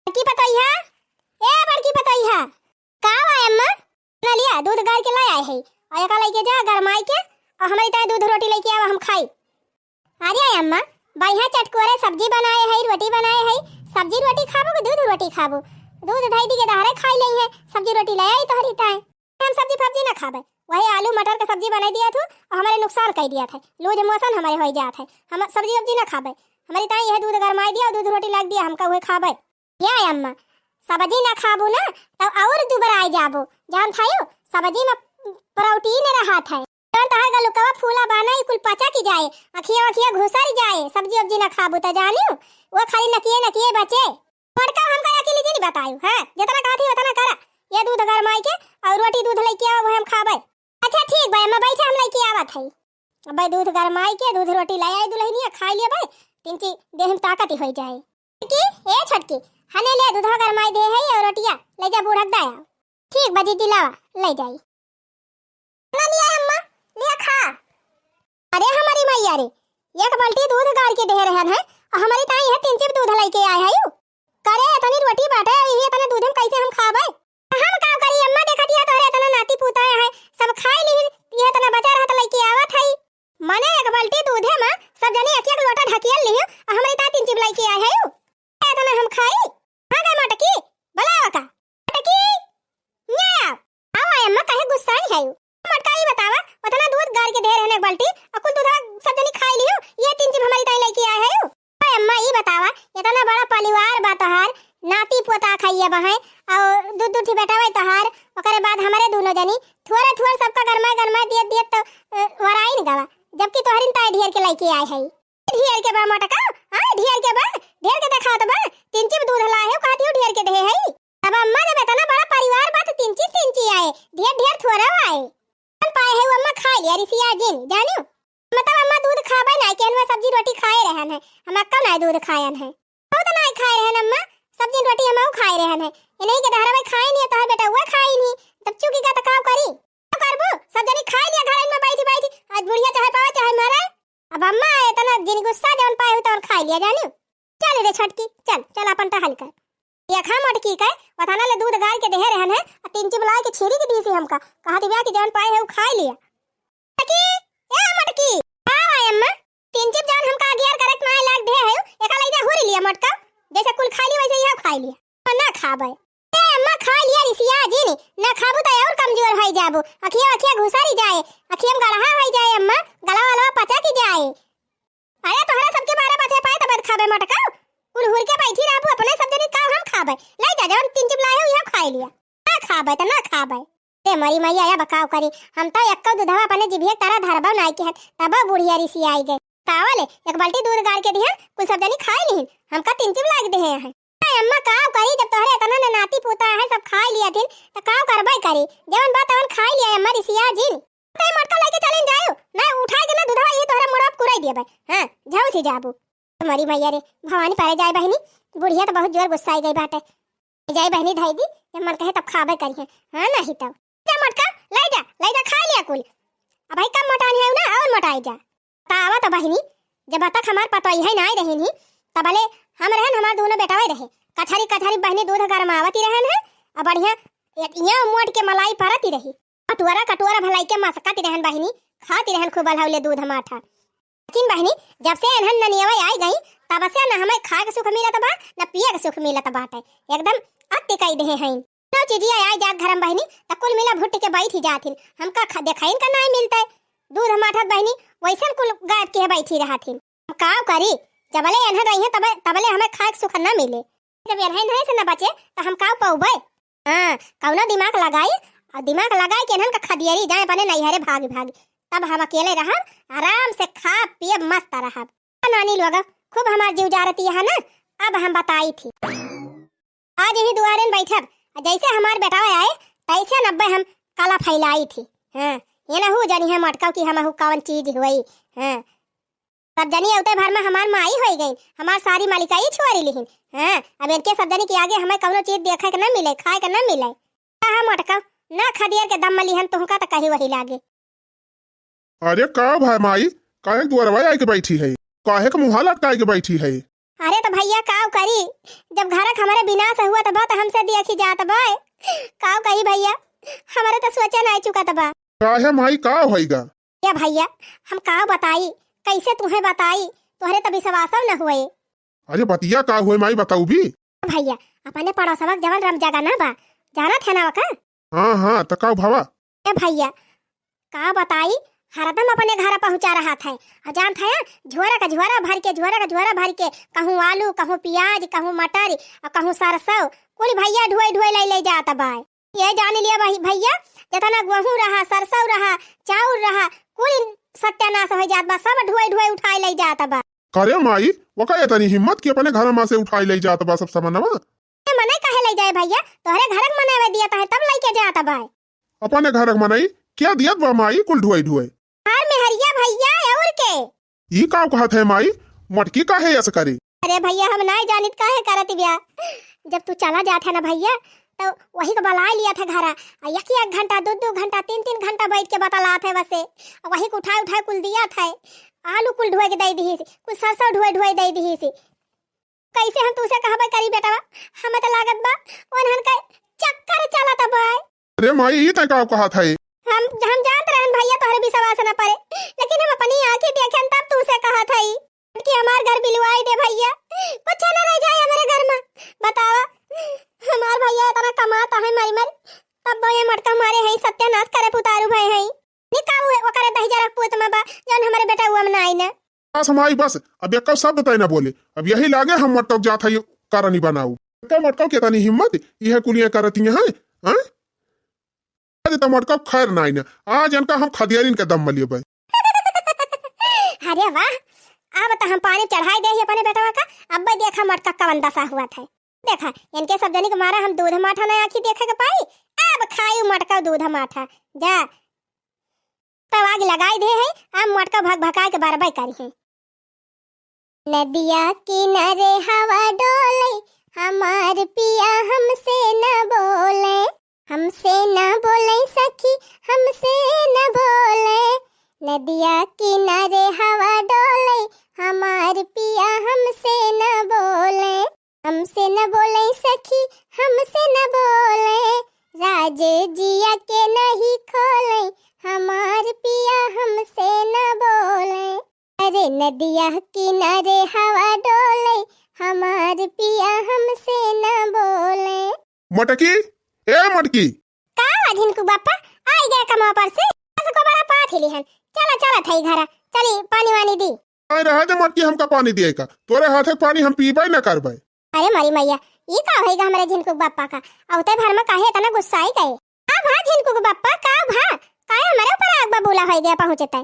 बड़की पतोहिया, ए बड़की पतोहिया, का आए अम्मा? ना लिया दूध गार के लाए है और एका लेके जा गरमाई के और हमारी ताए दूध रोटी लेके आवा हम खाई। अरे आए अम्मा, बढ़िया चटकोरे सब्जी बनाए है, रोटी बनाए है। सब्जी रोटी खाबो कि दूध रोटी खाबो? दूध धई दी के दहारे खाई लई है, सब्जी रोटी ले आई तोहरी ताए। हम सब्जी फब्जी ना खाबे, वही आलू मटर का सब्जी बना दिया था और हमारे नुकसान कर दिया था। लूज मोशन हमारे हो जात है, हम सब्जी वब्जी ना खाबे। हमारी ताई यह दूध गरमाई दिया और दूध रोटी लाग दिया, हमका वही खाबे। या अम्मा, सब्जी ना खाबू ना तो और दुबारा आ जाबो। जान थायो सब्जी में प्रोटीन रहा था। जान तहार गलुकवा फूला बाना कुल पचा की जाए, अखिया अखिया घुसर जाए। सब्जी वब्जी ना खाबू त जानियो वो खाली नकिए बचे। मटका हमका अकेले जी नहीं बतायू है, जितना कहती उतना करा। ये दूध गरमाई के और रोटी दूध लेके आओ, हम खाबे। अच्छा ठीक भाई, मैं बैठे हम लेके आवत है। अब भाई दूध गरमाई के दूध रोटी ले आई दुल्हनिया खा लिया भाई, तीन ची देह में ताकत ही हो जाए। की ए छटकी हने ले दूध गरमाई दे है और रोटिया ले जा बूढ़क दाया। ठीक बजी दिलावा ले जाई। ना लिया अम्मा, लिया खा। अरे हमारी मैया रे, एक बाल्टी दूध गार के दे रहन है और हमारी ताई है तीन चिप दूध लेके आए है। यू करे तनी रोटी बाटे ये तने दूध में कैसे हम खाबे? हम का करी अम्मा, देखत हिया तोरे तना नाती पुता है सब खाई ली, ये तना बचा रहत लेके आवत है। मने एक बाल्टी दूध है मां सब जने एक एक लोटा ढकियल ली और हमारी ताई तीन चिप लेके आए है। यू ए तना हम खाई। हां गा मटकी बुलावा का मटकी न्या आओ अम्मा, कहे गुस्सा है। यू मटका ही बतावा उतना दूध गार के दे रहने एक बाल्टी और कुल दूध सब जने खाई लियो, ये तीन चिप हमारी ताई लेके आए है। यू अम्मा ये बतावा इतना बड़ा परिवार बा तोहार, नाती पोता खाइए बहाए और दूध दूध बेटा भाई तोहार, ओकरे बाद हमारे दोनों जनी थोड़ा सबका गरमा दिए तो वराई न गवा, जबकि तोहरिन ताई ढेर के लेके आए है। ढेर के बा मटका, हां ढेर के बा, ढेर के देखा तो बा तीन चिप दूध लाए हो, कहती हो ढेर के दे है। अब अम्मा जब इतना बड़ा परिवार बा तो तीन ची आए, ढेर थोड़ा आए। हम पाए है अम्मा खा लिया रिसिया जिन जानियो, मतलब अम्मा दूध खाबे ना केन में सब्जी रोटी खाए रहन है, हम अक्का ना दूध खायन है। तो ना खाए रहन अम्मा, सब्जी रोटी हम खाए रहन है। ये नहीं के धारा में खाए नहीं तो बेटा हुआ खाए नहीं, तब चुकी का तकाव करी तो करबो। सब जनी खा लिया घर में बैठी आज बुढ़िया चाहे पावे चाहे मरे। अब अम्मा इतना जिन गुस्सा जौन पाए तो खा लिया जानियो। चल रे छटकी चल अपन टहल कर ये खा मटकी के वथाना ले दूध गार के दे रहन है और तीन चिप ला के छेरी के दीसी हमका कहती ब्याह की जौन पाए है वो खा लिया। मटकी ए मटकी आ अम्मा, तीन चिप जौन हमका अगियार करेक्ट ना लाग दे है एका ले जा होरी लिया मटका, जैसे कुल खा ली वैसे यह खा लिया और ना खाबे। ए अम्मा खा लिया रिसिया जी ने, ना खाबू तो और कमजोर हो जाबो, अखिया घुसारी जाए, अखियम गड़हा हो जाए अम्मा, गला वाला पचा की जाए। अरे तोहरा सबके बारे बचे पाए तब खाबे मटका, कुल हुर के बैठी रहबो अपने सब जनी का हम खाबे। ले जा जौन तीन चिप लाए हो यह खा लिया, ना खाबे तो ना खाबे। ए मरी मैया या बकाव करी, हम तो एक दूधवा अपने जिभिया तारा धरबा नाई के हत तब बुढ़िया रिसिया आई गए। तावले एक बाल्टी दूध गार के दिहन कुल सब जनी खाई नहीं, हमका तीन चिप लाग दे है। अम्मा काव करी जब तोहरे इतना न नाती पोता है सब खा लिया थिन त काव करबे करी, जवन बात तवन खाई लिया अम्मा रिसिया जिन। ते मटका लेके चलें जायो ना उठाए के ना दूधवा ये तोहरे मुड़ाप कुराई दिए भाई। हां जाओ सी जाबू तुम्हारी मैया रे भवानी पारे जाए बहनी, बुढ़िया तो बहुत जोर गुस्सा आई गई बाटे। जाए बहनी धाई दी जब मन कहे तब खाबे करी है। हां नहीं तब जा मटका ले जा खा लिया कुल। अब भाई कम मटानी है ना और मटाई जा तावा तो बहनी जब तक हमार पतोई है ना रही नहीं तबले हम रहन हमार दोनों बेटावे रहे कछारी बहनी दूध गरमावती रहन है और बढ़िया यहाँ मोट के मलाई परती रही, कटोरा भलाई के मसकती रहन बहनी, खाती रहन खूब अलहौले दूध माठा। लेकिन बहनी जब से एनहन ननियावा आई गई तब से न हमें खा के सुख मिलत बा न पिए के सुख मिलत बाटे, एकदम अति कई दे हैं। नो चीजिया आई जात घरम बहनी त कुल मिला भुट्टी के बैठी जाथिन, हमका देखाइन का नहीं मिलता है दूध माठत बहनी वैसन कुल गायब के बैठी रहथिन। का करी जबले एनहन रही है तबले हमें खा के सुख न मिले, जब एनहन है से न बचे तो हम का पाऊबे। हां कौनो दिमाग लगाई और दिमाग लगाई के एनहन का खदियरी जाए बने नैहरे भागी तब हम अकेले रहब, आराम से खा पिए मस्त रहब। नानी लोग खूब हमार जीव जारती है ना। अब हम बताई थी आज ही दुआरे बैठब जैसे हमार बेटा आए तैसे 90 हम काला फैलाई थी। हां ये ना हो जानी है मटका की हम कौन चीज हुई। हां सब जनी उते भर में हमार माई हो गई, हमार सारी मालिकाई छोड़ी लिहिन। हां अब इनके सब जनी के आगे हमें कौनो चीज देखे के न मिले, खाए के न मिले। कहा मटका ना खदियर के दम मलिहन तुहका त कही वही लागे। अरे का भाई माई काहे दुआरवा आई के बैठी है, काहे के मुंह लटकाए के बैठी है? अरे तो भैया काव करी, जब घर हमारे विनाश हुआ तो बात हमसे देखी जात बा। काव कही भैया, हमारे तो सोचा नहीं चुका तबा। काहे माई का होइगा? या भैया हम काव बताई, कैसे तुम्हें बताई, तोहरे तो विश्वास न हुए। अरे बतिया का हुए माई बताऊ भी। भैया अपने पड़ोसवा जवन राम जगह ना बा, जाना थे ना वका। हाँ तो का भावा? ए भैया का बताई, हरदम अपने घर पहुंचा रहा था। जान था झोरा का झोरा भर के, झोरा का झोरा भर के, कहूँ आलू, कहूँ प्याज, कहूँ मटर और कहूँ सरसों, कुल भैया ढोए ढोए ले जाता बा। ये जान लिया भैया, जितना गेहूं रहा, सरसों रहा, चाउर रहा, कुल सत्यानाश हो जात बा, सब ढोए ढोए उठाए ले जाता बा। करे माई वो का इतनी हिम्मत कि अपने घर में से उठाई ले जाता बा सब सामानवा? मने कहे ले जाए भैया, तोहरे घर में मनावे दिया था तब लेके जाता बा। अपने घर मनाई क्या दियत बा माई कुल ढोए ढोए? हार में हरिया भैया और के ई का कहत है माई, मटकी काहे ऐसे करी? अरे भैया हम नहीं जानित काहे करत बिया। जब तू चला जाता ना भैया तो वही को बला लिया था घरा, एक घंटा, दो घंटा, तीन घंटा बैठ के बतला थे वैसे, वही को उठा कुल दिया था। आलू कुल ढोए के दे दी, कुल सरसों ढोए दे दी। कैसे हम तुसे कहबे करी बेटा, हमें तो लागत बा ओनहन का चक्कर चलत बा। अरे माई ई त का कहत है? हम जानत रहन भैया तोहरे विश्वास न पड़े, लेकिन हम अपनी आंखें देखें तब तुसे कहत हई कि हमार घर बिलवाई दे भैया, कुछ न रह जाए हमारे घर में। बतावा हमार भैया इतना कमाता है मर तब ये मटका मारे है, सत्यानाश करे पुतारू भाई है। निकाऊ है ओकरे दही जरा पुत में बा जन हमारे बेटा हुआ में आई ना। बस माई बस, अब एक शब्द तय ना बोले, अब यही लागे हम मटक जात है कारण बनाऊ। का मटका के तनी हिम्मत यह कुलियां करती हैं? हां तो मटका खैर नहीं ना, आज इनका हम खदियारिन के दम मलिए भाई। अरे वाह, अब तो हम पानी चढ़ाई दे अपने बेटवा का। अब देखा मटका कवन दशा हुआ था, देखा इनके सब जनी के मारा हम दूध माठा नहीं आखी देखे के पाई। अब खायू मटका दूध माठा जा तब आग लगाई दे है, अब मटका भग भकाई के बारबाई करी है। नदिया किनारे हवा डोले, हमार पिया हमसे न बोले, हमसे न बोले सखी, हमसे न बोले। नदिया किनारे हवा डोले, हमार पिया हमसे न बोले, हमसे न बोले सखी, हमसे न बोले। राज जिया के नहीं खोले, हमार पिया हमसे न बोले। अरे नदिया किनारे हवा डोले, हमार पिया हमसे न बोले। मटकी ए मटकी का अधीन को बापा आई गया कमा पर से, को बड़ा पाथ ही लिहन। चला थई घरा, चली पानी वानी दी। आई रहा दे मटकी, हमका पानी दिए का, तोरे हाथे पानी हम पीबे न करबे। अरे मरी मैया ई का होएगा हमारे झिनकू बापा का, औते भर में काहे इतना गुस्सा आई गए। आ भा झिनकू बापा का भा काहे हमारे ऊपर आग बबूला हो गया पहुंचते।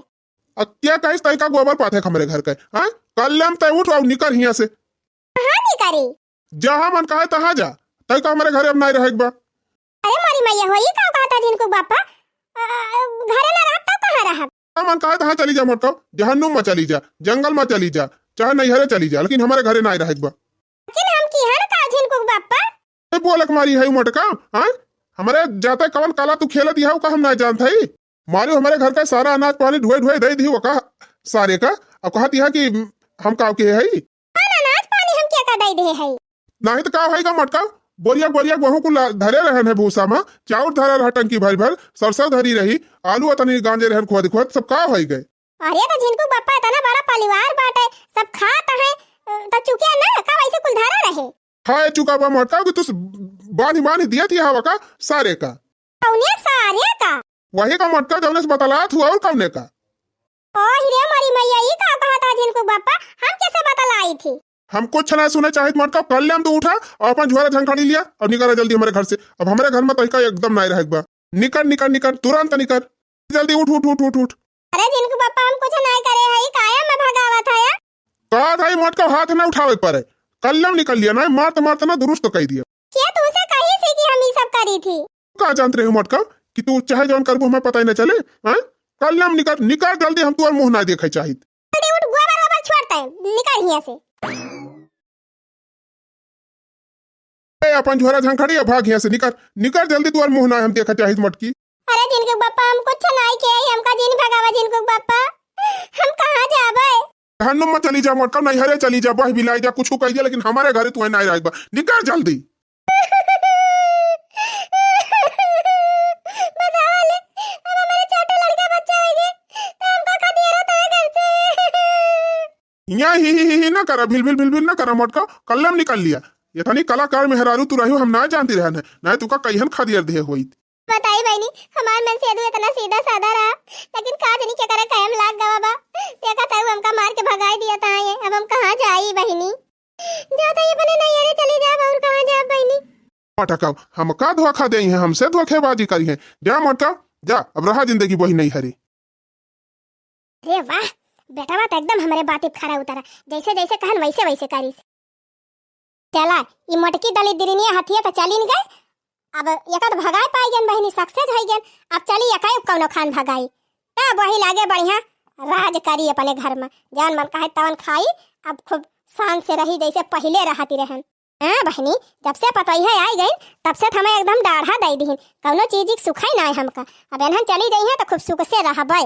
क्या कहिस तय का गोबर पाथे हमरे घर के? हां कल हम तय उठ और निकर हिया से। हां नहीं करी, जहां मन कहे तहां जा, तय का हमरे घरे अब नहीं रहेगा। अरे मरी मैया होई का कहता झिनकू बापा, घरे ना रहता कहां रहा। मन कहे तहां चली जा मटका, जहन्नुम में चली जा, जंगल में चली जा, चाहे नैहरे चली जा, लेकिन हमारे घरे नहीं रहेगा। लेकिन हम की हर का झिनकू बापा ए बोलक मारी है मटका। हां हमारे जाते कवन काला तू खेल दिया का हम नहीं जानत हई। मारे हमारे घर का सारा अनाज पानी ढोए दे दी का सारे का, अब कहती है कि हम काव के है अनाज पानी हम क्या का दे दे है। नहीं तो का होएगा मटका, बोरिया गेहूं को धरे रहन है भूसा में, चाउर धरा रहा टंकी भर, सरसों धरी रही, आलू अतनी गांजे रहन खुद सब का हो गए। अरे तो झिनकू बापा इतना बड़ा परिवार बाटे, सब खाता है तो चुकिया ना का वैसे कुल धरा रहे। खाए चुका बा मटका कि तू बानी दिया थी हवा का सारे का, कौने सारे का वही का मटका जौने से बतलात हुआ और कौने का। ओ हिरे मरी मैया ई का कहा था झिनकू बापा, हम कैसे बतलाई थी। हम कुछ ना सुने चाहे मटका कर ले, हम तो उठा और अपन झोरा झंखाड़ी लिया और निकल जल्दी हमारे घर से। अब हमारे घर में तो एकदम नहीं रहेगा। निकल तुरंत निकल, जल्दी उठ। अरे झिनकू बापा हम कुछ नहीं करे है, काया में भगावा था या का भाई मटका हाथ ना उठावे पड़े, कल्लम निकल लिया ना, मारते ना दुरुस्त कह दिया। क्या तुमसे कही थी कि हम ये सब करी थी। का जानते रहे मटका कि तू चाहे जौन करबो हमें पता ही न चले। हां कल्लम निकल जल्दी, हम तुअर मुंह ना देखे चाहिए। जल्दी उठ, गोबर छोड़ता है, निकल यहां से। ए अपन झोरा झंखाड़ी भाग यहां से, निकल जल्दी, तुअर मुंह ना हम देखा चाहिए मटकी। अरे झिनकू बापा हम कुछ नहीं किए, हमका जिन भगावा झिनकू बापा, हम कहां जाबे। हनुम में चली जा मोटका नहीं हरे चली जा बह बिलाई जा कुछ कह दिया लेकिन हमारे घरे तू नहीं रहेगा निकल जल्दी। यहाँ ही ना करा भिल ना करा मोटका कल्लम निकल लिया ये था नहीं कलाकार मेहरारू तू रही हम ना जानती रहने ना तू का कईहन खदियर दे हुई बताई बहनी हमार मन से इतना सीधा साधा रहा लेकिन का जानी क्या करे कायम लाग गवा बा देखा था हमका मार के भगाई दिया था ये अब हम कहां जाई बहनी जाता ये बने नहीं अरे चली जा और कहां जा बहनी मोटका हम का धोखा दे हैं हमसे धोखेबाजी करी है जा मोटका जा अब रहा जिंदगी वही नहीं हरी। अरे वाह बेटा बात एकदम हमारे बात खरा उतरा जैसे जैसे कहन वैसे वैसे करी चला ये मोटकी दलित दिरिनिया हथिया तो चली न गए अब एकद भगाए पाई गन बहनी सक्सेस हो गन अब चली एकाई कौनो खान भगाई तब वही लागे बढ़िया राज करी अपने घर में जान मन कहे तवन खाई अब खूब शान से रही जैसे पहले रहती रहन। हाँ बहनी जब से पतोही आई गई तब से हमें एकदम डाढ़ा दे दीन कौनो चीज सुखाई ना है हमका अब एनहन चली गई है तो खूब सुख से रहबे।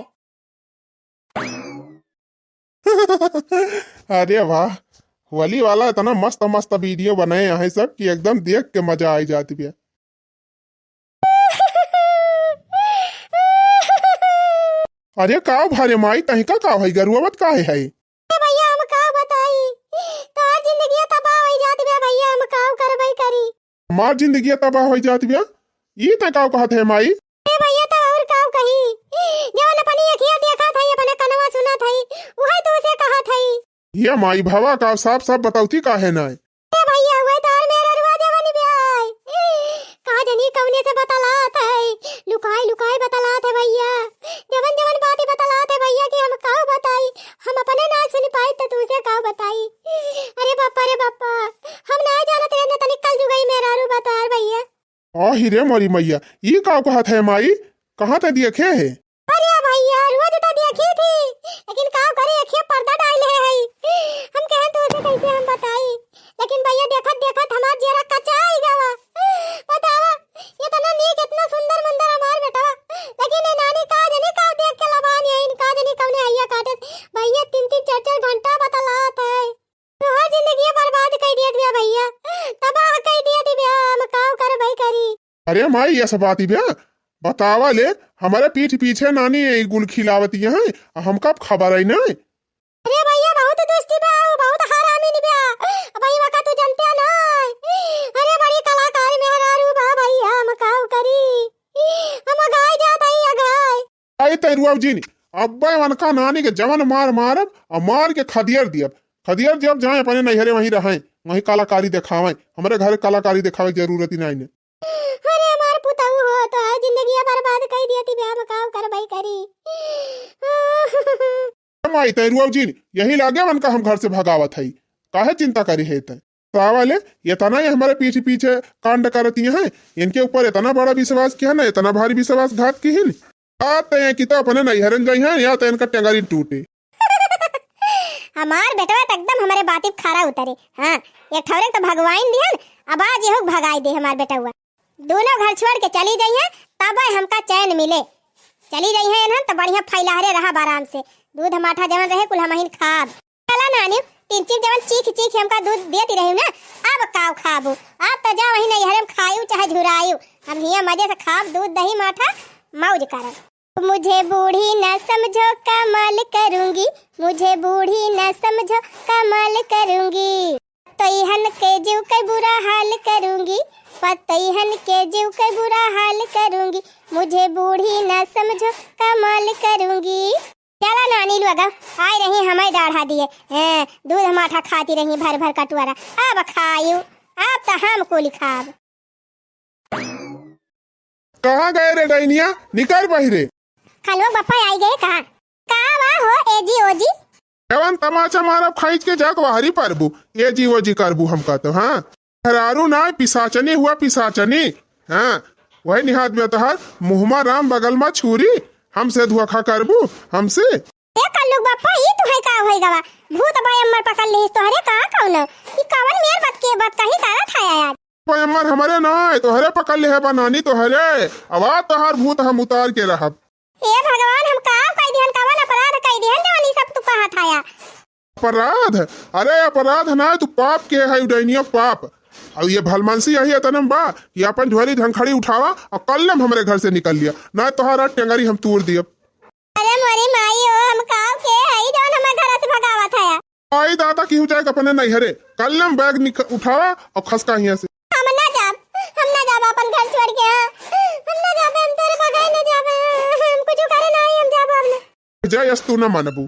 अरे वाह होली वाला इतना मस्त मस्त वीडियो बनाए हैं सब कि एकदम देख के मजा आई जाती है। अरे का भारे माई तही का है गरुआवत का है भैया हम का बताई तोर जिंदगी तबाह हो जाती है भैया हम का करबई करी हमार जिंदगी तबाह हो जाती है ये तय का कहत है माई ए भैया तो और का कही जवन अपनी अखियां देखा था अपने कनवा सुना था वही तो उसे कहा था ये माई भवा का साफ साफ बताउती का है ना ए भैया वही तो और मेरा रुआ जवानी ब्याह का जनी कवने से बतलात है लुकाई लुकाई बतलात है भैया जवन जवन बातें बतलात है भैया कि हम का बताई हम अपने ना सुन पाई तो तुझे का बताई। अरे बापा हम ना जानत रहने तनिक कल जुगई मेरा रू बता भैया आ ही रे मोरी मैया ये का कहत है माई कहां ते देखे है अरे भैया रोज तो देखी थी लेकिन का करे अखियां पर्दा डाले है हम कहे तो उसे कैसे हम बताई लेकिन भैया देखत देखत हमार जेरा कच्चा आई गवा बतावा ये तना नीक इतना सुंदर मंदर हमार बेटा लेकिन ये नानी का जने का देख के लबान है इनका जने कवने आइया काटे भैया 3-4 घंटा बतलात है तो हर जिंदगी बर्बाद कर दिया दिया भैया तबाह कर दिया दिया हम का कर भाई करी। अरे माई ये सब बात ही बतावा ले हमारे पीठ पीछे नानी गुल खिलावती है हम कब खबर आई ना। अरे भैया बहुत दोस्ती बा बहुत हरामी नि बा भाई वका तू जानते ना अरे बड़ी कलाकार मेहरारू बा भैया हम काऊ करी हम गाय जात आई गाय आई तरुआ जी अब्बे वनका नानी के जवन मारब और मार के खदियर जब जाए अपने नैहरे वहीं रहे वहीं कलाकारी दिखावे हमारे घर कलाकारी दिखावे की जरूरत ही नहीं। अरे हमार पुताऊ हो तो जिंदगी बर्बाद कर दिया थी हम काऊ कर भाई करी। माई तरुआ जी यही लागे वनका हम घर से भगावत है काहे चिंता करी है वाले ये तना ये हमारे पीछे पीछे कांड करती हैं इनके ऊपर इतना बड़ा विश्वास किया ना इतना भारी विश्वासघात की है आते हैं कि तो अपने नैहरन जाई हैं या तो इनका टेंगारी टूटे। हमार बेटवा तो एकदम हमारे बाती खारा उतरे। हाँ एक ठौरे तो भगवान दिहन अब आज ये भगाई दे हमार बेटा हुआ दोनों घर छोड़ के चली जाई है तब हमका चैन मिले चली जाई है ना तो बढ़िया फैलाहरे रहा आराम से दूध माठा जवन रहे कुल हमहिन खाब चला नानी 3 जवन चीख हमका दूध देती रही ना अब काव खाबू अब तो जा वही नहीं हरम खायू चाहे झुरायू हम हिया मजे से खाब दूध दही माठा मौज करब। मुझे बूढ़ी न समझो कमाल करूंगी मुझे बूढ़ी न समझो कमाल करूंगी पतईहन के जीव के बुरा हाल करूंगी पतईहन के जीव के बुरा हाल करूंगी मुझे बूढ़ी न समझो कमाल करूंगी। चला नानी लोग आई रही हमें डाढ़ा दिए दूध माठा खाती रही भर भर कटुआरा अब खायू अब तो हम कुल खाब। कहाँ गए रे डैनिया निकल बहिरे खलो बप्पा आई गए कहाँ वा हो एजी ओजी एवन तमाचा मारब खाइच के जाक हरी परबू एजी ओजी करबू हम कहते हाँ हरारू ना पिसाचनी हुआ पिसाचनी हाँ वही निहात में तोहार मुहमा राम बगल में छुरी हमसे धोखा करबू हमसे ए कल्लू बप्पा ई तू है का होई गवा भूत बायम्मर पकड़ ली तोहरे कहां कौन ई कवन मेर बात के बात कही तारा थाया यार बायम्मर हमारे ना तोहरे पकड़ ले है बनानी तोहरे आवाज तोहार भूत हम उतार के रहब। ए भगवान हम का कह दिहन कवन अपराध कह दिहन जवानी सब तू कहा थाया अपराध? अरे अपराध ना है, तू पाप के है उडैनिया पाप। और ये भलमानसी यही है तनम बा कि अपन झोरी धनखड़ी उठावा और कल्लम हमारे घर से निकल लिया ना, तोहरा टेंगरी हम तोड़ दिया। अरे मोरी माई हो, हम काव के हई जौन हमारे घर से भगावत है। आई दादा की हो जाएगा अपने नहीं हरे, कल्लम बैग उठावा और खसका यहाँ से। हम ना जाब अपन घर छोड़ के। हम ना जाबे, हम तेरे बगैर ना जाबे। हम कुछ करे नहीं, हम जाब अब ना। जय यस तू ना मानबू।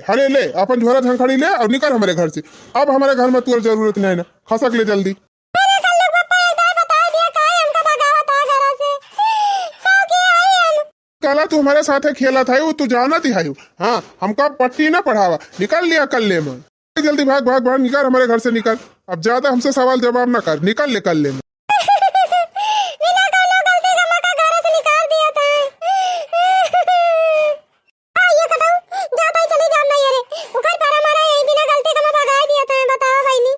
हरे ले अपन झोरा धनखड़ी ले और निकल हमारे घर से। अब हमारे घर में तुर जरूरत नहीं ना, खसक ले जल्दी। अरे कल्लू पप्पा एकदम बता दिया काहे हमका भगावत है घर से। काव के आई हम। कला तू हमारे साथ खेला था, तू जाना थी हायू। हाँ हमका पट्टी ना पढ़ावा, निकल लिया कल्ले में। जल्दी भाग भाग भाग निकल हमारे घर से निकल। अब ज्यादा हमसे सवाल जवाब ना कर, निकल ले कल्ले में। बिना कौनो गलती के मका घर से निकाल दिया था। ये कटाऊ जाता ही चली जाम नहीं रे। उखर पर हमारा यही बिना गलती के मैं भगा दिया था। बताओ भाईनी।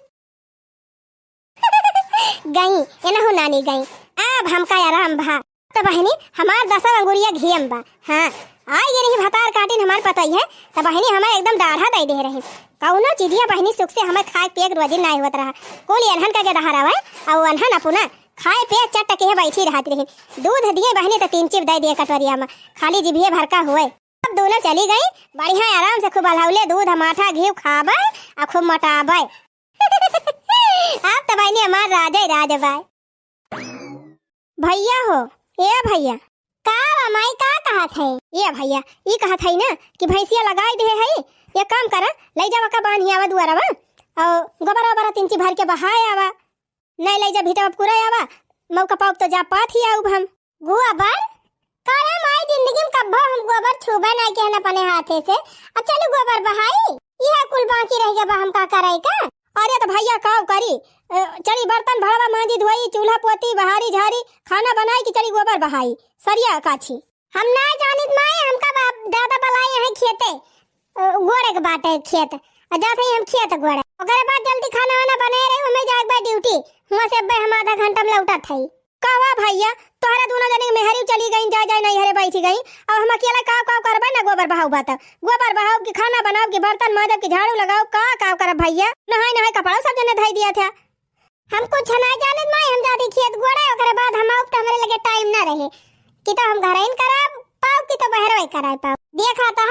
गई ये ना हो नानी गई। अब हमका आराम भा तो बहनी हमार 10 अंगुरिया घियम बा। हाँ आई ये नहीं भतार काटिन हमार पता ही है। तो बहनी हमारे एकदम दाढ़ा दे दे रहे। कौनो चीजिया बहनी सुख से हमें खाए पिए के रोजी नहीं होत रहा। कोली अनहन का के दहारा है और अनहन अपना खाए पिए चट के बैठी रहती रही। दूध दिए बहनी तो 3 चिप दे दिए कटोरिया में, खाली जिभिए भर का हुए। अब दोनों चली गई बढ़िया आराम से खूब अलाउले दूध माठा घी खाबे और खूब मटाबे। अब तो बहनी हमार राजा राज बाय। भैया हो ए भैया का माई का कहत है? ये भैया ई कहत है ना कि भैंसिया लगाई दे है। ये काम कर ले जावा का बांधी आवा दुआरवा और गोबरा ओबरा 3 चिप भर के बहाए आवा। नहीं ले जा भीतर पूरा आवा मौका पाऊ तो जा पात ही आऊ हम। गोबर करे माई जिंदगी में कब्बो हम गोबर छुबे नहीं के ना अपने हाथे से। अब चलो गोबर बहाई यह कुल बाकी रह गया बा हम का करे का। अरे तो भैया काव करी चली बर्तन भड़वा मांजी धोई चूल्हा पोती बहारी झारी खाना बनाई कि चली गोबर बहाई सरिया काछी। हम ना जानित माई हमका दादा बलाई है खेते गोड़े के बाटे खेत जाते हम खेत गोड़े ओकरे बाद जल्दी खाना वाना बनाए रही हमें जाग बा ड्यूटी हुआ से हम आधा घंटा में लौटत थई। कहवा भैया तोहरा दोनों जने मेहरी चली गई जा नहीं हरे बैठी गई। अब हम अकेला काव करबे ना गोबर बहाऊ बात गोबर बहाऊ की खाना बनाओ की बर्तन मांजब की झाड़ू लगाओ का करब भैया। नहाय कपड़ा सब जने धई दिया था। हम कुछ ना जानत माई हम जाती खेत गोड़े ओकरे बाद हम आउ त हमरे लगे टाइम ना रहे कि तो हम घर इन करब पाऊ की तो बहरवे कराय पाऊ। देखा था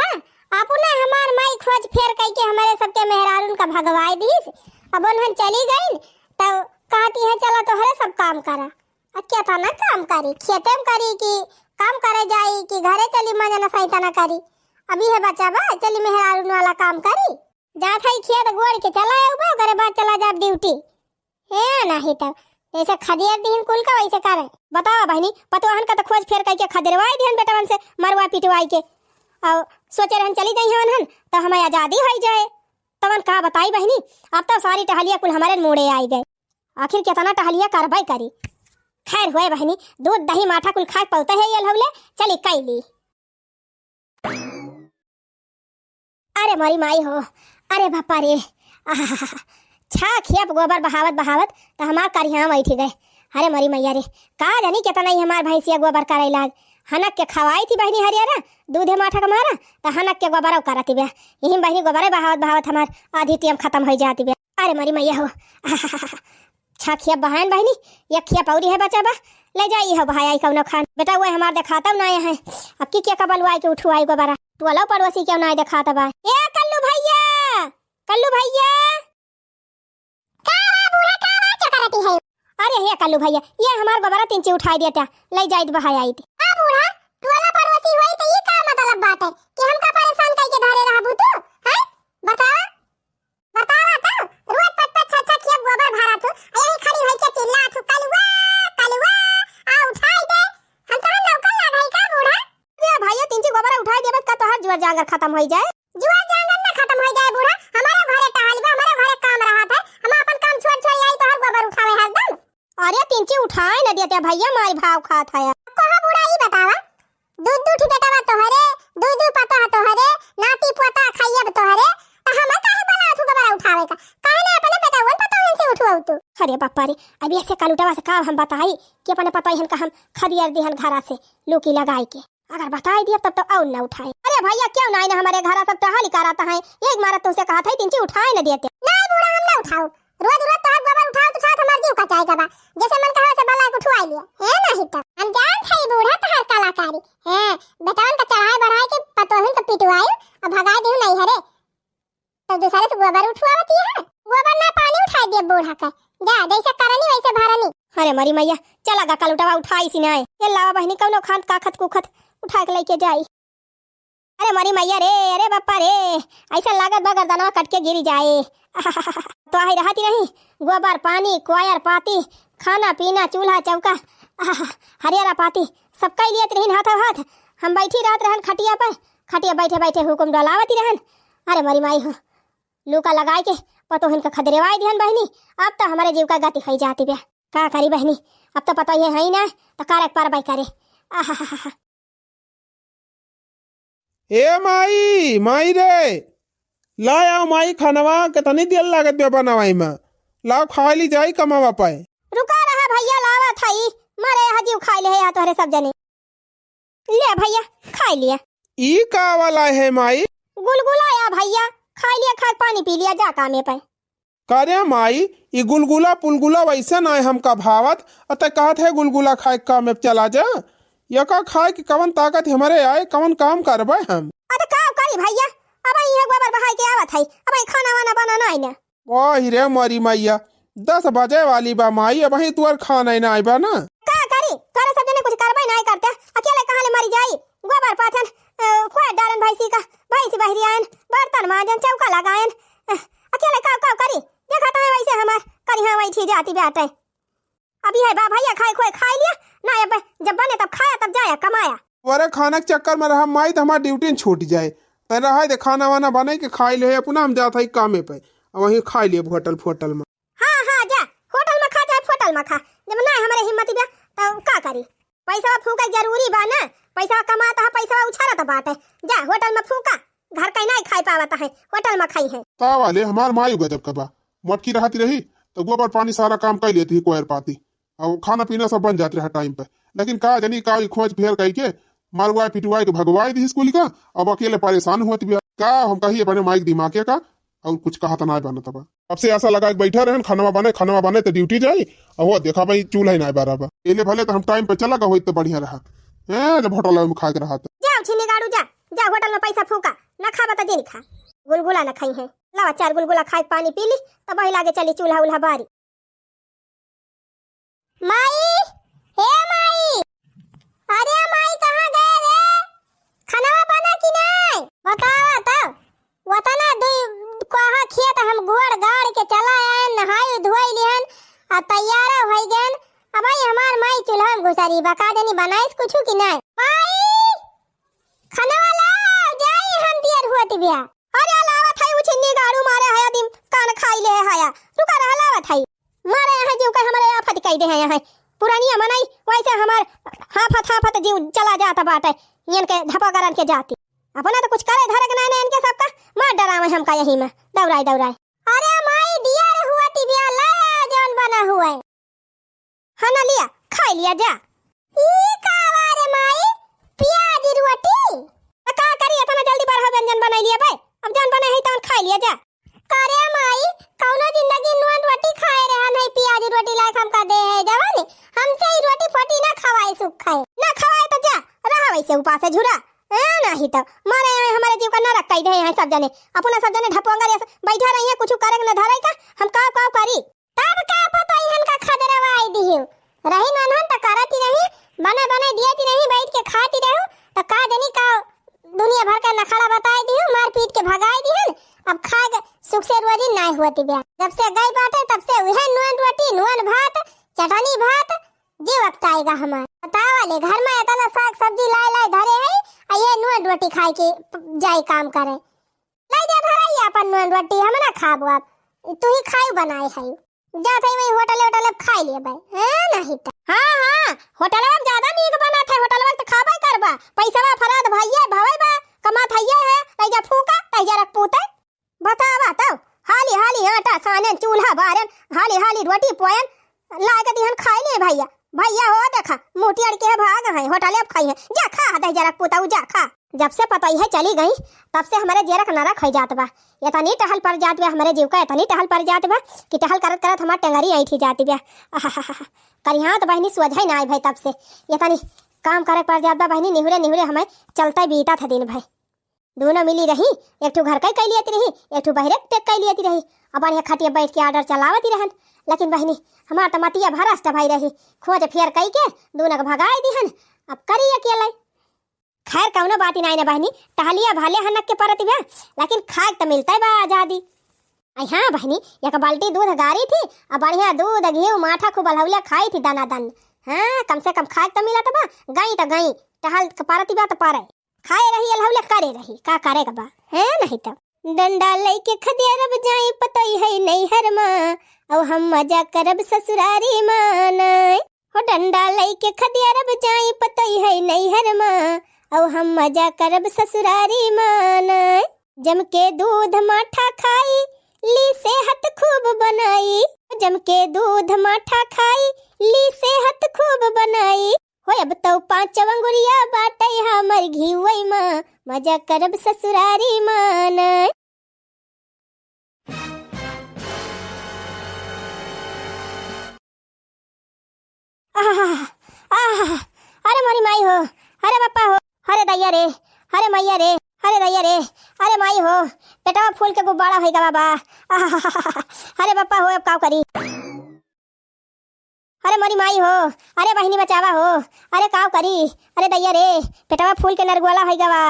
अपने हमार माई खोज फेर कई के हमारे सबके मेहरारून का भगवाई दीस। अब उन्हन चली गई तब कहती है चला तो हरे सब काम करा। क्या था ना काम करी खेते में करी कि काम करे जाई कि घरे चली मजा ना सही तना करी। अभी है बच्चा बा चली मेहरारून वाला काम करी जा था खेत गोड़ के चला आऊ ओकरे बाद चला जा ड्यूटी है नहीं तब ऐसे खदियर दिन कुल का वैसे करे। बताओ बहनी पतवाहन का तो खोज फेर कई के खदरवाई दिहन बेटवन से मरवा पिटवाई के और सोचे रहन चली गई हन तो हमें आजादी हो जाए। तवन का बताई बहनी अब तो सारी टहलिया कुल हमारे मुड़े आई गए। आखिर कितना टहलिया करवाई करी। खैर हुए बहनी दूध दही माठा कुल खाए पलते है ये लहले चली कैली। अरे मरी माई हो अरे बापा रे छा खेप गोबर बहावत तो हमार करिया बैठी गए। अरे मरी मैया रे का जानी कितना ही हमार भैंसिया गोबर करे लाग। हनक के खवाई थी बहनी हरियारा दूधे माठा का मारा तो हनक के गोबर करती बे यही बहनी गोबर बहावत हमार आधी टीम खत्म हो जाती बे। अरे मरी मैया हो छा खिया बहान बहनी ये खिया पौरी है बच्चा बा ले जाई है भाई कौनो खान बेटा वो हमार दिखाता ना है। अब की क्या कबलवाई के उठवाई गोबरा तू अलो पड़ोसी क्यों ना दिखाता बा। ए कल्लू भैया है। अरे हे कल्लू भैया ये हमार गोबरा 3 ची उठाई दिया था ले जाई बहाई आई थी। हां बूढ़ा तू वाला पड़ोसी होई तो ये का मतलब बात है कि हमका परेशान कई के धरे रहबू तू हैं बता तो रोज 5-5 6 खेप गोबर भरा तू यही खड़ी होई के चिल्ला तू कलुआ आ उठाई दे हम तो नौकर लगाई का बूढ़ा। ये भैया 3 ची गोबर उठाई देबत का तोहर जुआर जांगर खत्म हो जाए। जुआर जांगर ना खत्म हो जाए बूढ़ा हमारे घरे टहलबा हमारे घरे काम रहा था हम अपन काम छोड़ आई तोहर गोबर उठावे हरदम। अरे 3 ची उठाए न देते भैया मारी भाव खात है। कहा बूढ़ा ही बतावा दूध बेटावा तोहरे दूध पता तोहरे नाती पोता खाइब तोहरे त हम काहे बना तू गोबर उठावे का काहे ना अपने बेटावन पतावन से उठवाऊ तू। अरे बापा रे अभी ऐसे कलुटवा से का हम बताई कि अपने पताई हन का हम खदियर दिहन घरा से लूकी लगाई के अगर बता दिया तब तो और न उठाए। अरे भैया क्यों नहीं ना हमारे घर सब टहल कर आता है, एक मारा तुमसे कहा था तीन उठाए न देते। नहीं बूढ़ा हम ना उठाओ, रोज रोज तो गोबर उठाओ तो साथ हमार जीव कचाई का बा, जैसे मन कहा से भला को उठवाई लिया है नहीं तो हम जान थे बूढ़ा तो हर कलाकारी है बेटान का चढ़ाई बढ़ाई के पतोहन तो पिटवाई और भगाई दे नहीं हरे तो दूसरे से गोबर उठवाती है, गोबर ना पानी उठाई दे बूढ़ा का जा जैसे करनी वैसे भरनी। अरे मरी मैया चला गा कल उठावा उठाई सी नाय ये लावा बहनी कौनो खान काखत कुखत उठा के लेके जाई। अरे मरी मैया रे, अरे बापा रे ऐसा लागत बा गर्दनवा कट के गिरी जाए। तो आई रहती नहीं गोबर पानी कोयर पाती खाना पीना चूल्हा चौका हरियारा पाती सबका लिए रहन हाथों हाथ हम बैठी रात रहन खटिया पर, खटिया बैठे बैठे हुकुम डलावती रहन। अरे मरी माई हो लूका लगाए के पतोहन का खदरेवाई दिहन बहनी, अब तो हमारे जीव का गति खाई जाती ब्या का करी बहनी, अब तो पता ही है ना तो कारक पार बाई करे। ए माई माई रे लाओ माई खानवा के तनी दिल लागत बे बनावाई में लाओ खा ली जाई कमावा पाए। रुका रहा भैया लावा थाई मारे हजीव खा ले है तोहरे सब जने ले भैया खा लिया। ई का वाला है माई? गुलगुला या भैया खा लिया, खा पानी पी लिया जा कामे पे। करे माई ई गुलगुला पुलगुला वैसे ना हमका भावत अतः कहत है गुलगुला खाए का में चला जा या का खाए कि कवन ताकत हमारे आए कवन काम करबे हम। अरे का करी भैया अब ये गोबर बहाई के आवत है, अब खाना वाना बनाना है ना। वाह रे मरी मैया 10 बजे वाली बा माई, अब ही तुअर खाना ना आइबा ना का करी तोरे सब जने कुछ करबे नहीं करते, अकेले कहां ले मरी जाई। गोबर पाथन खोए डारन भैंसी का भैंसी बहरी आयन बर्तन माजन चौका लगायन अकेले का करी देखा तो वैसे हमार करी हां वही जाती बेटे। अभी है बा भैया खाए खोए खा लिया ना, अब जब बने तब खाया तब जाया कमाया। वरे खाना के चक्कर में रहा माई तो हमार ड्यूटी छूट जाए तो रहा दे खाना वाना बने के खाई ले अपना हम जाता ही कामे पे वही खा लिए होटल फोटल में। हाँ हाँ जा होटल में खा जाए फोटल में खा, जब ना हमारे हिम्मत बा तो का करी। पैसा फूका जरूरी बा ना, पैसा कमाता है पैसा उछाला तो बात है, जा होटल में फूका घर का नहीं खाई पावता है होटल में खाई है। ता वाले हमार माई गजब कबा मटकी रहती रही तो गोबर पानी सारा काम कर लेती कोयर पाती और खाना पीना सब बन जाते रहा टाइम पे, लेकिन का जनी का खोज फेर कही के मारवाई पिटवाई के भगवाई दी स्कूल का अब अकेले परेशान होती भी का हम कही अपने माइक दिमाग का और कुछ कहा तो ना बना तब अब से ऐसा लगा बैठा रहे खाना बने तो ड्यूटी जाई और वो देखा भाई चूल्हा ही ना बराबर एले भले तो हम टाइम पे चला गए तो बढ़िया रहा जब होटल में खा के रहा था। जाओ छिनी गाड़ू जा जा होटल में पैसा फूका ना खा बता जे खा गुलगुला ना खाई है, लावा 4 गुलगुला खाई पानी पी ली तब वही लागे चली चूल्हा उल्हा बारी। माई हे माई, अरे माई कहाँ गए रे, खाना बना कि नहीं बतावा तब वतना कहा खेत हम गोड़ गाड़ के चला आए नहाई धोई लिहन आ तैयार हो गन। अब भाई हमार माई चूल्हा में घुसरी बका देनी बनाइस कुछ कि नहीं। माई खाना वाला जाई हम दियर होत बिया। अरे लावत है उछनी गाड़ू मारे है दिन कान खाई ले है रुका रहा लावत है मारे है जीव का हमारे आफत कह दे है पुरानी मनाई वैसे हमार हाफत जीव चला जाता बाटे यन के धपा करन के जाती अपना तो कुछ करे धरे के नहीं इनके सबका मार डरावे हमका यही में दौड़ाई। अरे माई दिया रे हुआ तिबिया लाया जौन बना हुआ है हना लिया खा लिया जा। ई का वारे माई प्याज रोटी का करी इतना जल्दी बारह व्यंजन बना लिया भाई अब जौन बने है तौन खा लिया जा। करे माई कौनो जिंदगी नून रोटी खाए रहा नहीं प्याज रोटी लायक हमका दे है जवानी हमसे ही रोटी फोटी ना खवाए सुख खाए ना खवाए तो जा रहा वैसे उपास झुरा नहीं तो मारे हमारे जीव का न रख दे हैं सब जने अपना सब जने ढपोंगा जैसे बैठा रही है कुछ करे न धरे का हम का करी तब का पता ही हन का खदरवा आई दी रही नन त करती रही बने दिएती नहीं बैठ के खाती रहूं तो का जनी का दुनिया भर का नखड़ा बताई दी मार पीट के भगाई दी अब खा सुख से रोजी नहीं होती ब्याह जब से गई बाटे तब से वह नून रोटी नून भात चटनी भात जी वक्त आएगा हमार बतावाले घर में इतना साग सब्जी लाए धरे है ये नून रोटी खाए के जाई काम करे लाई दे धराई अपन नून रोटी हम ना खाबो अब तू ही खाई बनाए है जा थे वही होटल खाई ले भाई है नहीं तो हां होटल में ज्यादा नीक बना थे होटल में तो खाबा करबा पैसावा फराद भैया भवे बा कमा थैया है तैया फूका तैया रख पूते बतावा तो हाली आटा सानन चूल्हा बारन हाली रोटी पोयन ला के दिहन खाई ले भैया भैया हो देखा मोटी अड़के है भाग है होटल अब खाई है जा खा दे जरा पुताऊ जा खा। जब से पता ही है चली गई तब से हमारे जेरक नरक हो जात बा। इतनी टहल पर जात बा हमारे जीव का इतनी टहल पर जात बा कि टहल करत करत हमार टेंगरी ऐठी जाती बा। करिया तो बहनी सोझा ना आई भाई तब से इतनी काम करे पर जात बा बहनी निहुरे निहुरे हमें चलता बीता था दिन भाई। दोनों मिली रही एक ठो घर का कई लियती रही एक ठो बहरे टेक कई लियती रही अब बढ़िया खटिया बैठ के ऑर्डर चलावती रहन। लेकिन बहनी हमार तो मतिया भरस्ट भाई रही खोज फेर कई के दोनों को भगाई दिहन अब करी अकेले। खैर कौनो बात ही नहीं ना बहनी टहलिया भाले हनक के परत बा लेकिन खाए तो मिलता है बा आजादी। आई हाँ बहनी एक बाल्टी दूध गारी थी अब बढ़िया दूध घी माठा खूब अलहौलिया खाई थी दाना दन। हाँ कम से कम खाए तो मिला तो बा गई तो गई टहल परत बा तो पारे खाए रही अलहौलिया करे रही का करेगा बा है नहीं तो डंडा लेके खदिया रब जाई पतई है नहीं हर माँ और हम मजा करब ससुरारी मानाई हो डंडा लेके खदिया रब जाई पतई है नहीं हर माँ और हम मजा करब ससुरारी मानाई। जम के दूध माठा खाई ली सेहत खूब बनाई जम के दूध माठा खाई ली सेहत खूब बनाई हो अब तो 5 अंगुरिया बाटे हमर घीवई माँ मजा करब ससुरारी मानाई। अरे मोरी माई हो अरे पापा हो अरे दैया रे अरे मैया रे अरे दैया रे अरे माई हो पेटवा फूल के गुब्बारा होई गा बाबा। अरे पापा हो अब का करी अरे मोरी माई हो अरे बहिनी बचावा हो अरे का करी अरे दैया रे पेटवा फूल के नरगोला होई गा।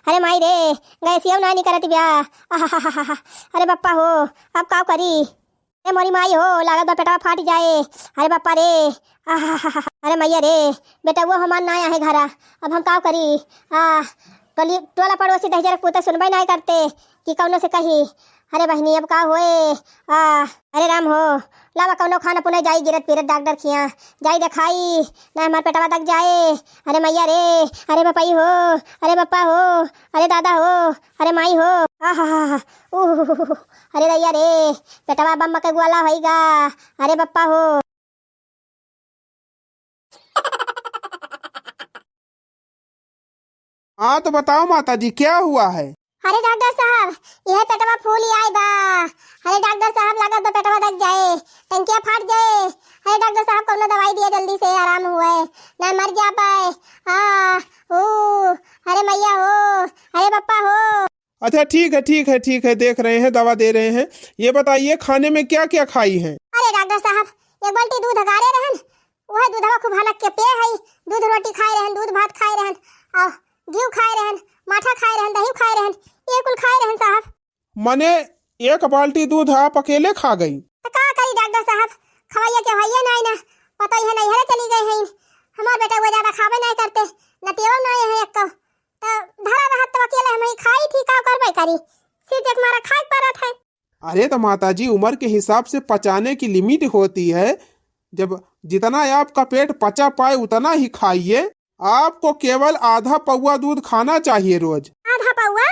अरे माई रे गैसिया ना नहीं करती ब्या। अरे पापा हो अब का करी अरे मोरी माई हो लागत बा पेटवा फाट जाए। अरे बापा रे अरे मैया रे बेटा वो हमार ना है घरा अब हम का करी कली टोला पड़ोसी दहजर पुता सुनवाई नहीं करते कि कौनो से कही। अरे बहनी अब का होए अरे राम हो लावा कौनो खाना पुना जाई गिरत पिरत डॉक्टर खिया जाई दिखाई ना हमार पेटवा तक जाए। अरे मैया रे अरे बापाई हो अरे बापा हो अरे दादा हो अरे माई हो अरे दैया रे पेटवा बम्मा के ग्वाला होईगा। अरे बापा हो हाँ तो बताओ माता जी क्या हुआ है। अरे डॉक्टर साहब यह पेटवा फूल आई बा। अरे डॉक्टर साहब लागत बा पेटवा दक जाए टंकिया फाट जाए। अरे डॉक्टर साहब कौनो दवाई दिया जल्दी से आराम हुए ना मर जा पाए। अरे मैया हो अरे पप्पा हो। अच्छा ठीक है देख रहे हैं दवा दे रहे हैं। ये बताइए खाने में क्या क्या खाई हैं। अरे डॉक्टर साहब एक बाल्टी दूध अगारे रहन वह दूधवा खूब हलक के पे है दूध रोटी खाए रहन दूध भात खाए रहन और घी खाए रहन माठा खाए रहन दही खाए रहन ये कुल खाए रहन साहब। मने 1 बाल्टी दूध आप अकेले खा गई। तो का करी डॉक्टर साहब खवाइया के भैया नहीं ना पता ही है नहीं हरे चली गई है हमार बेटा वो ज्यादा खावे नहीं करते नतियो नहीं है एक तो धरा रहा तो अकेले हम ही खाई थी का करबे करी सिर्फ एक मारा खाए परत है। अरे तो माताजी उम्र के हिसाब से पचाने की लिमिट होती है जब जितना आपका पेट पचा पाए उतना ही खाइए। आपको केवल आधा पौवा दूध खाना चाहिए रोज। आधा पौवा?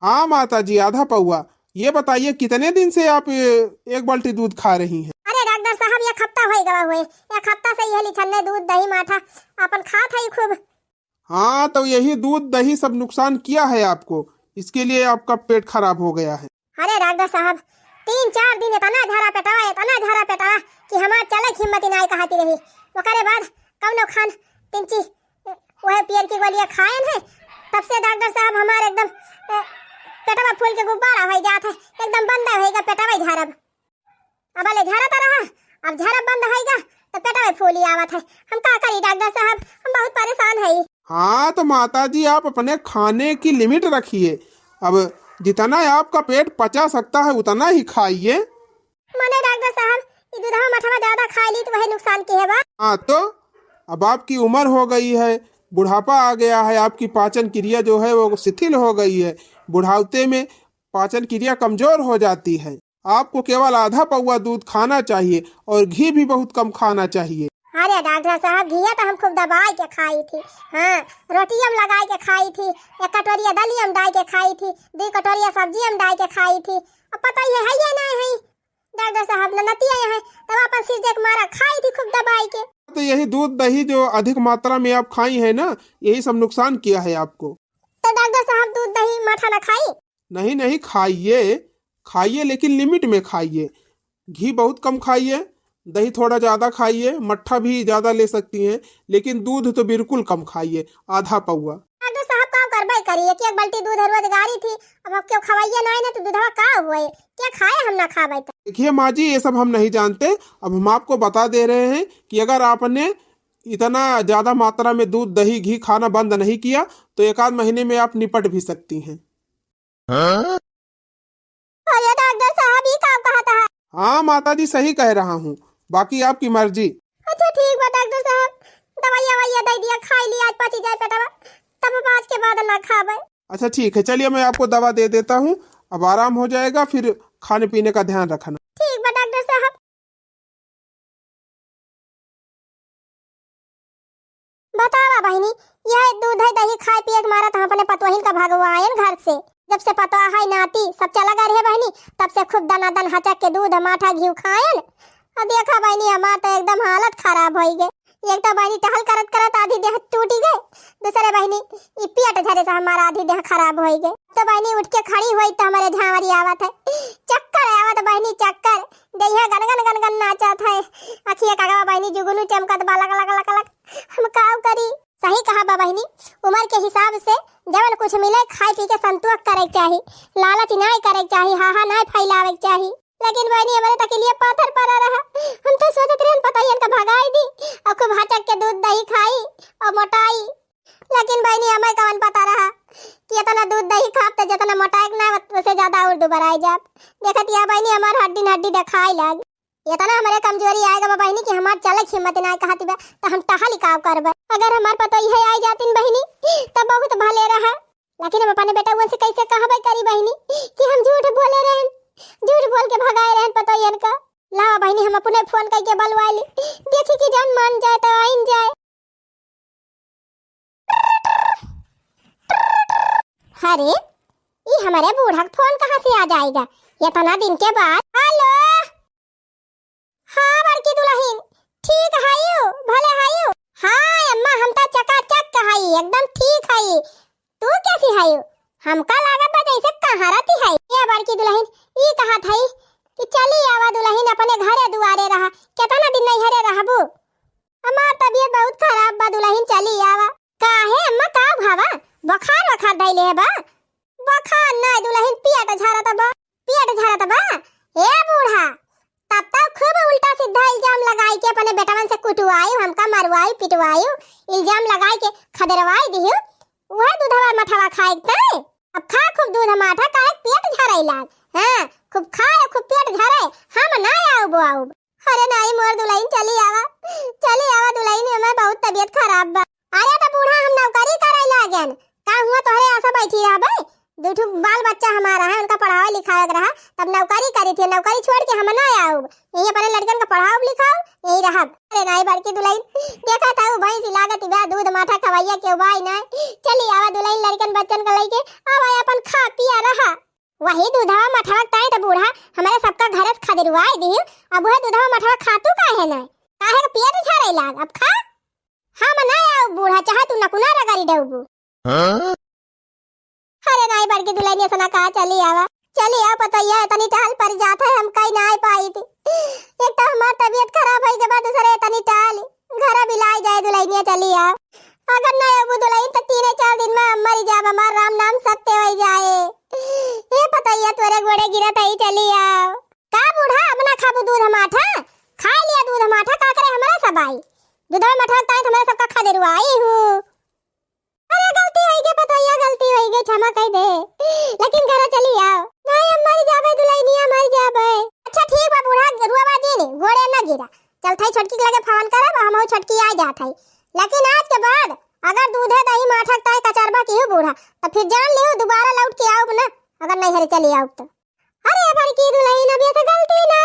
हाँ माताजी आधा पौवा। ये बताइए कितने दिन से आप 1 बाल्टी दूध खा रही हैं। अरे डॉक्टर साहब एक हफ्ता हो गया हुए एक हफ्ता से यही छन्ने दूध दही माठा अपन खात है खूब। हाँ तो यही दूध दही सब नुकसान किया है आपको इसके लिए आपका पेट खराब हो गया है। अरे डॉक्टर साहब 3-4 दिन इतना झारा पेटावा कि हमार चले हिम्मत नहीं कहती रही ओकरे बाद कौनो खान तिंची वह पियर की गोलियां खाए हैं तब से डॉक्टर साहब हमारे एकदम पेटवा फूल के गुब्बारा हो जात है एकदम बंद होएगा पेटवा झारब अब ले झारता रहा अब झारब बंद होएगा तो पेटवा फूल ही आवत है हम का करी डॉक्टर साहब हम बहुत परेशान है। हाँ तो माताजी आप अपने खाने की लिमिट रखिए अब जितना आपका पेट पचा सकता है उतना ही खाइए। मने डॉक्टर साहब ये दूधवा मठवा ज्यादा खा ली तो वही नुकसान की है बा। हाँ तो अब आपकी उम्र हो गई है बुढ़ापा आ गया है आपकी पाचन क्रिया जो है वो शिथिल हो गई है बुढ़ापे में पाचन क्रिया कमजोर हो जाती है। आपको केवल आधा पौवा दूध खाना चाहिए और घी भी बहुत कम खाना चाहिए। अरे डॉक्टर साहब घिया तो हम खूब दबाई के खाई थी हाँ रोटियां लगाई के खाई थी 1 कटोरिया दलिया डाल के खाई थी 2 कटोरिया सब्जी डाल के खाई थी अब पता ही है या नहीं है डॉक्टर साहब अपना नती आया है तब अपन सिर देख मारा खाई थी खूब दबाई के। तो यही दूध दही जो अधिक मात्रा में आप खाई है ना, यही सब नुकसान किया है आपको। तो डॉक्टर साहब दूध दही माठा ना खाई? नहीं नहीं, खाइए खाइए, लेकिन लिमिट में खाइए। घी बहुत कम खाइए, दही थोड़ा ज़्यादा खाइए, मट्ठा भी ज़्यादा ले सकती हैं, लेकिन दूध तो बिल्कुल कम खाइए, आधा पौआ। डॉक्टर साहब का करवाई करिए कि एक बाल्टी दूध रोज गाड़ी थी, अब क्यों खवाइए ना ना तो दूधवा का हुआ है क्या खाए हम ना खावे। देखिए माँ जी, ये सब हम नहीं जानते। अब हम आपको बता दे रहे हैं कि अगर आपने इतना ज़्यादा मात्रा में दूध दही घी खाना बंद नहीं किया तो 1 आध महीने में आप निपट भी सकती हैं। अरे डॉक्टर साहब ये क्या कहा था? हाँ माता जी, सही कह रहा हूँ, बाकी आपकी मर्जी। अच्छा ठीक बा डॉक्टर साहब, दवाइया वैया दे दिया, खाई लिया, आज पची जाए पेटवा, तब 5 के बाद ना खावे। अच्छा ठीक है, चलिए मैं आपको दवा दे देता हूँ, अब आराम हो जाएगा, फिर खाने पीने का ध्यान रखना। ठीक बा डॉक्टर साहब। बतावा बहनी, यह दूध है दही खाए पिए के मारा तो हम अपने पतोहिन का भगवान घर से जब से पता है नाती सब चला गए रहे बहनी, तब से खूब दनादन हचक के दूध माठा घी खाएन। अब देखा बहनी हमार तो एकदम हालत खराब हो गई। एक तो बहनी टहल करत करत आधी देह टूटी गई, दूसरे बहनी ई पेट झरे से हमारा आधी देह खराब हो गई। तो बहनी उठ के खड़ी हुई तो हमारे झांवरी आवत है, चक्कर आवत बहनी चक्कर, देह गनगन गनगन नाचत है, अखिया कागवा बहनी जुगनू चमकत बा लग लग लग लग। हम काव करी? सही कहा बा बहनी, उम्र के हिसाब से जवन कुछ मिले खाए पी के संतोष करे चाहिए, लालच नहीं करे चाहिए, हाहा नहीं फैलावे चाहिए। लेकिन बहनी हमारे तक लिए पाथर पड़ा रहा, हम तो सोचत रहे पता ही इनका भगाई दी और खूब हचक के दूध दही खाई और मोटाई। लेकिन बहनी हमें कौन पता रहा कि इतना दूध दही खाब तो जितना मोटाई ना उससे ज्यादा और दोबारा आई जाब। देखत या बहनी हमार हड्डी दिखाई लग, इतना हमारे कमजोरी आएगा बहनी कि हमार चलक हिम्मत ना कहती बा तो हम टहल काव करबे। अगर हमार पता ही आई जाती बहनी तब बहुत भले रहा, लेकिन हम अपने बेटा से कैसे कहबे करी बहनी कि हम झूठ बोले रहे, झूठ बोल के भगाए रहे पता ही इनका। लावा बहनी हम अपने फोन करके बलवाई ली, देखी कि जान मान जाए तो आइन जाए। अरे ये हमारे बूढ़ा का फोन कहाँ से आ जाएगा इतना दिन के बाद? हेलो, हाँ बड़की दुल्हन, ठीक है यू भले है यू? हाँ अम्मा हम तो चकाचक है, एकदम ठीक है। तू कैसी है यू? हमका लागत बा जैसे कहाँ रहती है। ये बड़की दुल्हन ई कहा था कि चली आवा दुल्हन अपने घरे दुआरे रहा, कितना दिन नहीं हरे रहबू? हमार तबीयत बहुत खराब बा दुल्हन, चली आवा। काहे अम्मा का भावा बुखार वखार धइले है बा? बुखार नहीं दुल्हन, पेट झरत बा, पेट झरत बा। ए बूढ़ा, तब तक खूब उल्टा सीधा इल्जाम लगाई के अपने बेटवन से कुटवाई, हमका मरवाई पिटवाई, इल्जाम लगाई के खदरवाई दियो। वह दूधवा मठवा खाए तै अब खा खूब दूध माठा काहे पेट झरई लाग। हां खूब खाए खूब पेट झरे, हम ना आऊ बुआऊ। अरे नहीं मोर दुल्हन चली आवा दुल्हन, हमें बहुत तबीयत खराब बा। अरे तो बूढ़ा हम नौकरी करे लागन, का हुआ तोहरे आशा बैठी रहबे? दूठू बाल बच्चा हमारा है, उनका पढ़ावा लिखावा रहा, तब नौकरी करी थी, नौकरी छोड़ के हम ना आऊ, यही अपने लड़कन का पढ़ाओ लिखाओ यही रहब। अरे नहीं बड़की दुल्हन, देखा था वो भैंस लागत बा दूध माठा खवाइया के भाई ना, चली आवा दुल्हन लड़कन बच्चन का लेके अब अपन खा पिया रहा। वही दूधवा मठवा ताई तो बूढ़ा हमारे सबका घर से खदरवाई दी, अब वह दूधवा मठवा खातू काहे ना, काहे पेट झरे लाग। अब खा हम ना आऊ बूढ़ा, चाहे तू नकुना रगड़ी डूबू। अरे नहीं बड़की दुल्हन ये सना कहा चली आवा पता ही है तनी टहल पर जाता है, हम कहीं ना आ पाई थी। एक तो हमार तबीयत खराब है के बाद दूसरे तनी टहल घर बिलाई जाए दुल्हनिया चली आ। अगर ना आबू दुल्हन तो 3-4 दिन में मर जाब, हमार राम नाम सत्य हो जाए। ये पता ही है तोरे गोड़े गिरत है, चली आओ। का बूढ़ा अपना खाबू दूध माठा, खा लिया दूध माठा, का करे हमारा सब आई दूध माठा ताई हमारा सबका खा देरुआई हूं। अरे गलती हो गई पता ही, गलती हो गई क्षमा कह दे, लेकिन घर चली आओ। नहीं हम मर जाबे दुल्हनिया मर जाबे। अच्छा ठीक बा बूढ़ा रुआवा जी ने गोड़े ना गिरा, चल थाई छोटकी के लगे फोन करब, हम वो छोटकी आ जात है। लेकिन आज के बाद अगर दूधे दही माठा ताई कचरबा की हो बूढ़ा तो फिर जान लियो दोबारा लौट के आओ ना, अगर नहीं हरे चली आओ तो। अरे बड़की दुल्हन अब ये तो गलती ना